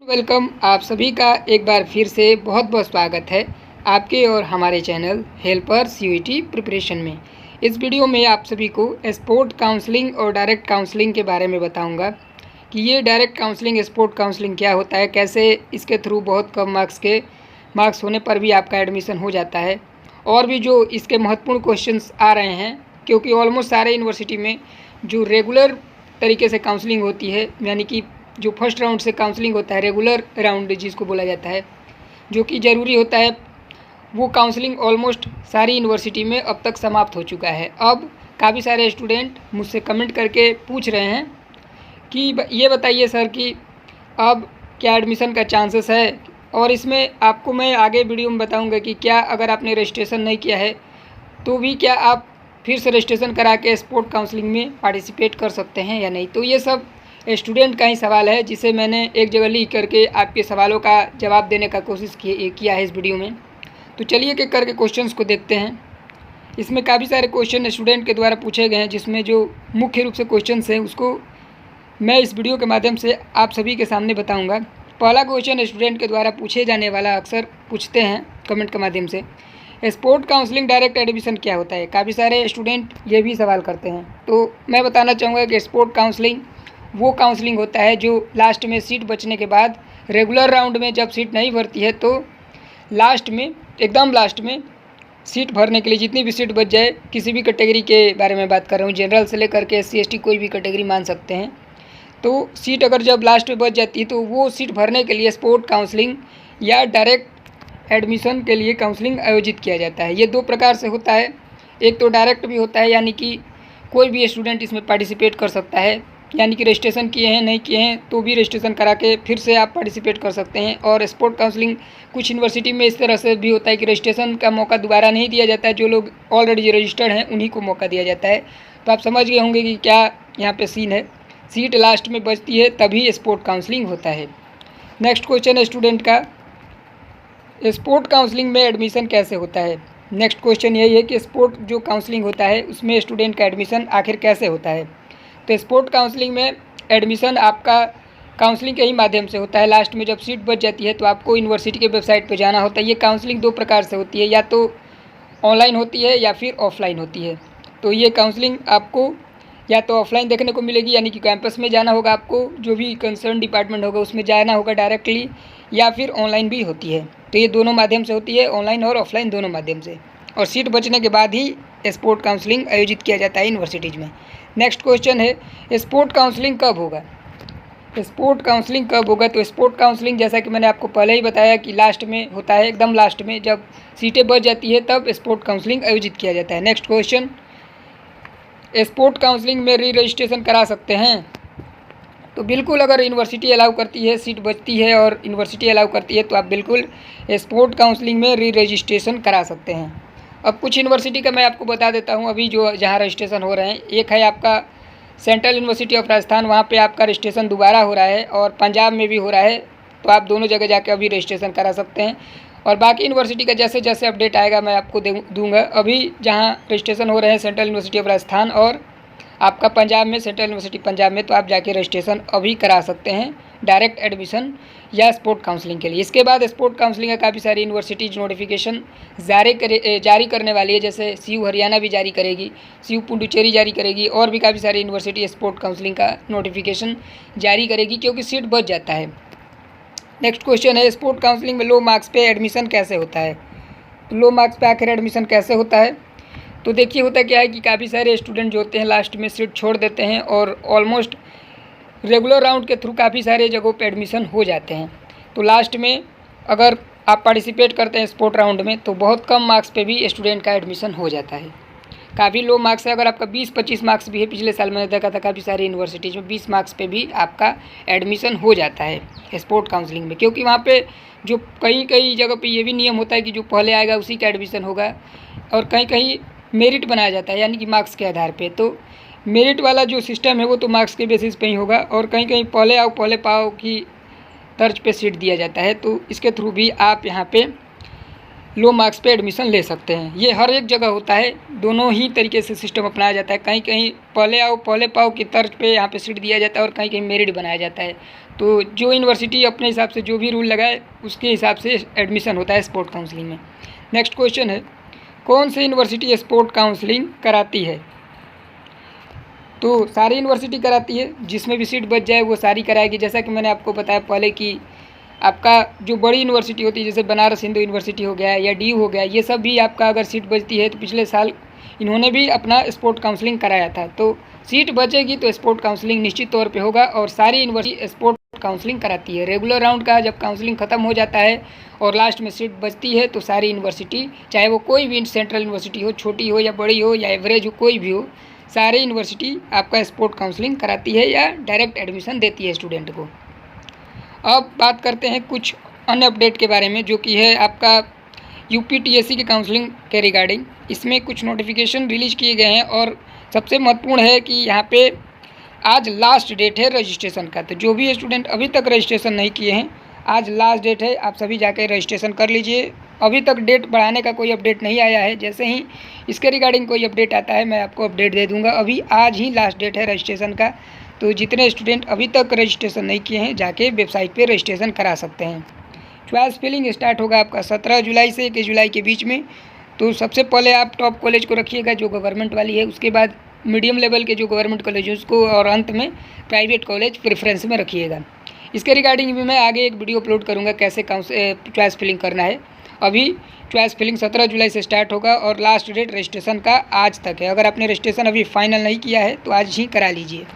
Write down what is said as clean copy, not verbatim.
Welcome. आप सभी का एक बार फिर से बहुत बहुत स्वागत है आपके और हमारे चैनल हेल्पर्स यूईटी प्रिपरेशन में। इस वीडियो में आप सभी को स्पोर्ट काउंसलिंग और डायरेक्ट काउंसलिंग के बारे में बताऊंगा कि ये डायरेक्ट काउंसलिंग स्पोर्ट काउंसलिंग क्या होता है, कैसे इसके थ्रू बहुत कम मार्क्स होने पर भी आपका एडमिशन हो जाता है, और भी जो इसके महत्वपूर्ण क्वेश्चंस आ रहे हैं, क्योंकि ऑलमोस्ट सारे यूनिवर्सिटी में जो रेगुलर तरीके से काउंसलिंग होती है, यानी कि जो फर्स्ट राउंड से काउंसलिंग होता है, रेगुलर राउंड जिसको बोला जाता है, जो कि ज़रूरी होता है, वो काउंसलिंग ऑलमोस्ट सारी यूनिवर्सिटी में अब तक समाप्त हो चुका है। अब काफ़ी सारे स्टूडेंट मुझसे कमेंट करके पूछ रहे हैं कि ये बताइए सर कि अब क्या एडमिशन का चांसेस है, और इसमें आपको मैं आगे वीडियो में बताऊंगा कि क्या अगर आपने रजिस्ट्रेशन नहीं किया है तो भी क्या आप फिर से रजिस्ट्रेशन करा के स्पोर्ट काउंसलिंग में पार्टिसिपेट कर सकते हैं या नहीं। तो ये सब स्टूडेंट का ही सवाल है, जिसे मैंने एक जगह लिख करके आपके सवालों का जवाब देने का कोशिश किया है इस वीडियो में। तो चलिए एक करके क्वेश्चंस को देखते हैं। इसमें काफ़ी सारे क्वेश्चन स्टूडेंट के द्वारा पूछे गए हैं, जिसमें जो मुख्य रूप से क्वेश्चंस हैं उसको मैं इस वीडियो के माध्यम से आप सभी के सामने बताऊंगा। पहला क्वेश्चन स्टूडेंट के द्वारा पूछे जाने वाला, अक्सर पूछते हैं कमेंट के माध्यम से, स्पोर्ट काउंसलिंग डायरेक्ट एडमिशन क्या होता है। काफ़ी सारे स्टूडेंट ये भी सवाल करते हैं। तो मैं बताना चाहूँगा कि स्पोर्ट काउंसलिंग वो काउंसलिंग होता है जो लास्ट में सीट बचने के बाद, रेगुलर राउंड में जब सीट नहीं भरती है तो लास्ट में, एकदम लास्ट में सीट भरने के लिए जितनी भी सीट बच जाए, किसी भी कैटेगरी के बारे में बात कर रहा हूँ, जनरल से लेकर के SC ST कोई भी कैटेगरी मान सकते हैं, तो सीट अगर जब लास्ट में बच जाती है तो वो सीट भरने के लिए स्पोर्ट काउंसलिंग या डायरेक्ट एडमिशन के लिए काउंसलिंग आयोजित किया जाता है। ये दो प्रकार से होता है। एक तो डायरेक्ट भी होता है, यानी कि कोई भी स्टूडेंट इसमें पार्टिसिपेट कर सकता है, यानी कि रजिस्ट्रेशन किए हैं नहीं किए हैं तो भी रजिस्ट्रेशन करा के फिर से आप पार्टिसिपेट कर सकते हैं। और स्पोर्ट काउंसलिंग कुछ यूनिवर्सिटी में इस तरह से भी होता है कि रजिस्ट्रेशन का मौका दोबारा नहीं दिया जाता है, जो लोग ऑलरेडी रजिस्टर्ड हैं उन्हीं को मौका दिया जाता है। तो आप समझ गए होंगे कि क्या यहाँ पे सीन है। सीट लास्ट में बचती है तभी स्पोर्ट काउंसलिंग होता है। नेक्स्ट क्वेश्चन है स्टूडेंट का, स्पोर्ट काउंसलिंग में एडमिशन कैसे होता है। नेक्स्ट क्वेश्चन यही है कि स्पोर्ट जो काउंसलिंग होता है उसमें स्टूडेंट का एडमिशन आखिर कैसे होता है। तो स्पोर्ट काउंसलिंग में एडमिशन आपका काउंसलिंग के ही माध्यम से होता है। लास्ट में जब सीट बच जाती है तो आपको यूनिवर्सिटी के वेबसाइट पर जाना होता है। ये काउंसलिंग दो प्रकार से होती है, या तो ऑनलाइन होती है या फिर ऑफलाइन होती है। तो ये काउंसलिंग आपको या तो ऑफलाइन देखने को मिलेगी, यानी कि कैंपस में जाना होगा आपको, जो भी कंसर्न डिपार्टमेंट होगा उसमें जाना होगा डायरेक्टली, या फिर ऑनलाइन भी होती है। तो ये दोनों माध्यम से होती है, ऑनलाइन और ऑफलाइन दोनों माध्यम से। और सीट बचने के बाद ही स्पोर्ट काउंसलिंग आयोजित किया जाता है यूनिवर्सिटीज़ में। नेक्स्ट क्वेश्चन है, स्पोर्ट काउंसलिंग कब होगा। स्पोर्ट काउंसलिंग कब होगा। तो स्पोर्ट काउंसलिंग जैसा कि मैंने आपको पहले ही बताया कि लास्ट में होता है, एकदम लास्ट में जब सीटें बच जाती है तब स्पोर्ट काउंसलिंग आयोजित किया जाता है। नेक्स्ट क्वेश्चन, स्पोर्ट काउंसलिंग में री रजिस्ट्रेशन करा सकते हैं। तो बिल्कुल, अगर यूनिवर्सिटी अलाउ करती है, सीट बचती है और यूनिवर्सिटी अलाउ करती है तो आप बिल्कुल स्पोर्ट काउंसलिंग में री रजिस्ट्रेशन करा सकते हैं। अब कुछ यूनिवर्सिटी का मैं आपको बता देता हूं अभी जो जहां रजिस्ट्रेशन हो रहे हैं। एक है आपका सेंट्रल यूनिवर्सिटी ऑफ राजस्थान, वहां पे आपका रजिस्ट्रेशन दोबारा हो रहा है, और पंजाब में भी हो रहा है। तो आप दोनों जगह जाकर अभी रजिस्ट्रेशन करा सकते हैं। और बाकी यूनिवर्सिटी का जैसे जैसे अपडेट आएगा मैं आपको दूंगा। अभी जहां रजिस्ट्रेशन हो रहे हैं सेंट्रल यूनिवर्सिटी ऑफ राजस्थान और आपका पंजाब में, सेंट्रल यूनिवर्सिटी पंजाब में, तो आप जाके रजिस्ट्रेशन अभी करा सकते हैं डायरेक्ट एडमिशन या स्पोर्ट काउंसलिंग के लिए। इसके बाद स्पोर्ट काउंसलिंग का काफ़ी सारी यूनिवर्सिटीज़ नोटिफिकेशन जारी करने वाली है, जैसे CU हरियाणा भी जारी करेगी, CU पुडुचेरी जारी करेगी, और भी काफ़ी सारी यूनिवर्सिटी स्पोर्ट काउंसलिंग का नोटिफिकेशन जारी करेगी, क्योंकि सीट बच जाता है। नेक्स्ट क्वेश्चन है, स्पोर्ट काउंसलिंग में लो मार्क्स पे एडमिशन कैसे होता है। तो लो मार्क्स पे आखिर एडमिशन कैसे होता है। तो देखिए, होता क्या है कि काफ़ी सारे स्टूडेंट जो होते हैं लास्ट में सीट छोड़ देते हैं, और ऑलमोस्ट रेगुलर राउंड के थ्रू काफ़ी सारे जगहों पे एडमिशन हो जाते हैं। तो लास्ट में अगर आप पार्टिसिपेट करते हैं स्पोर्ट राउंड में तो बहुत कम मार्क्स पे भी स्टूडेंट का एडमिशन हो जाता है। काफ़ी लो मार्क्स है, अगर आपका 20-25 मार्क्स भी है, पिछले साल मैंने देखा था काफ़ी सारी यूनिवर्सिटीज़ में 20 मार्क्स पे भी आपका एडमिशन हो जाता है स्पोर्ट काउंसलिंग में। क्योंकि वहाँ पे जो कई जगह पे ये भी नियम होता है कि जो पहले आएगा उसी का एडमिशन होगा, और कहीं कहीं मेरिट बनाया जाता है, यानी कि मार्क्स के आधार पे। तो मेरिट वाला जो सिस्टम है वो तो मार्क्स के बेसिस पे ही होगा, और कहीं कहीं पहले आओ पहले पाओ की तर्ज पे सीट दिया जाता है। तो इसके थ्रू भी आप यहाँ पे लो मार्क्स पे एडमिशन ले सकते हैं। ये हर एक जगह होता है, दोनों ही तरीके से सिस्टम अपनाया जाता है। कहीं कहीं पहले आओ पहले पाओ की तर्ज पे यहाँ पे सीट दिया जाता है और कहीं कहीं मेरिट बनाया जाता है। तो जो यूनिवर्सिटी अपने हिसाब से जो भी रूल लगाए उसके हिसाब से एडमिशन होता है स्पोर्ट काउंसलिंग में। नेक्स्ट क्वेश्चन है, कौन सी यूनिवर्सिटी स्पोर्ट काउंसलिंग कराती है? तो सारी यूनिवर्सिटी कराती है, जिसमें भी सीट बच जाए वो सारी कराएगी। जैसा कि मैंने आपको बताया पहले कि आपका जो बड़ी यूनिवर्सिटी होती है जैसे बनारस हिंदू यूनिवर्सिटी हो गया या डी हो गया, ये सब भी आपका अगर सीट बचती है तो पिछले साल इन्होंने भी अपना स्पोर्ट काउंसलिंग कराया था। तो सीट बचेगी तो स्पोर्ट काउंसलिंग निश्चित तौर पे होगा और सारी यूनिवर्सिटी स्पोर्ट काउंसलिंग कराती है। रेगुलर राउंड का जब काउंसलिंग ख़त्म हो जाता है और लास्ट में सीट बचती है तो सारी यूनिवर्सिटी, चाहे वो कोई भी सेंट्रल यूनिवर्सिटी हो, छोटी हो या बड़ी हो या एवरेज हो, कोई भी हो, सारी यूनिवर्सिटी आपका स्पोर्ट काउंसलिंग कराती है या डायरेक्ट एडमिशन देती है स्टूडेंट को। अब बात करते हैं कुछ अन्य अपडेट के बारे में, जो कि है आपका यूपीटीएससी के काउंसलिंग के रिगार्डिंग। इसमें कुछ नोटिफिकेशन रिलीज किए गए हैं और सबसे महत्वपूर्ण है कि यहाँ पे आज लास्ट डेट है रजिस्ट्रेशन का। तो जो भी स्टूडेंट अभी तक रजिस्ट्रेशन नहीं किए हैं, आज लास्ट डेट है, आप सभी जाके रजिस्ट्रेशन कर लीजिए। अभी तक डेट बढ़ाने का कोई अपडेट नहीं आया है, जैसे ही इसके रिगार्डिंग कोई अपडेट आता है मैं आपको अपडेट दे दूंगा। अभी आज ही लास्ट डेट है रजिस्ट्रेशन का, तो जितने स्टूडेंट अभी तक रजिस्ट्रेशन नहीं किए हैं जाके वेबसाइट पे रजिस्ट्रेशन करा सकते हैं। चॉइस फिलिंग स्टार्ट होगा आपका 17 जुलाई से 21 जुलाई के बीच में। तो सबसे पहले आप टॉप कॉलेज को रखिएगा जो गवर्नमेंट वाली है, उसके बाद मीडियम लेवल के जो गवर्नमेंट कॉलेज उसको, और अंत में प्राइवेट कॉलेज प्रेफरेंस में रखिएगा। इसके रिगार्डिंग भी मैं आगे एक वीडियो अपलोड करूँगा कैसे चॉइस फिलिंग करना है। अभी चॉइस फिलिंग 17 जुलाई से स्टार्ट होगा और लास्ट डेट रजिस्ट्रेशन का आज तक है। अगर आपने रजिस्ट्रेशन अभी फाइनल नहीं किया है तो आज ही करा लीजिए।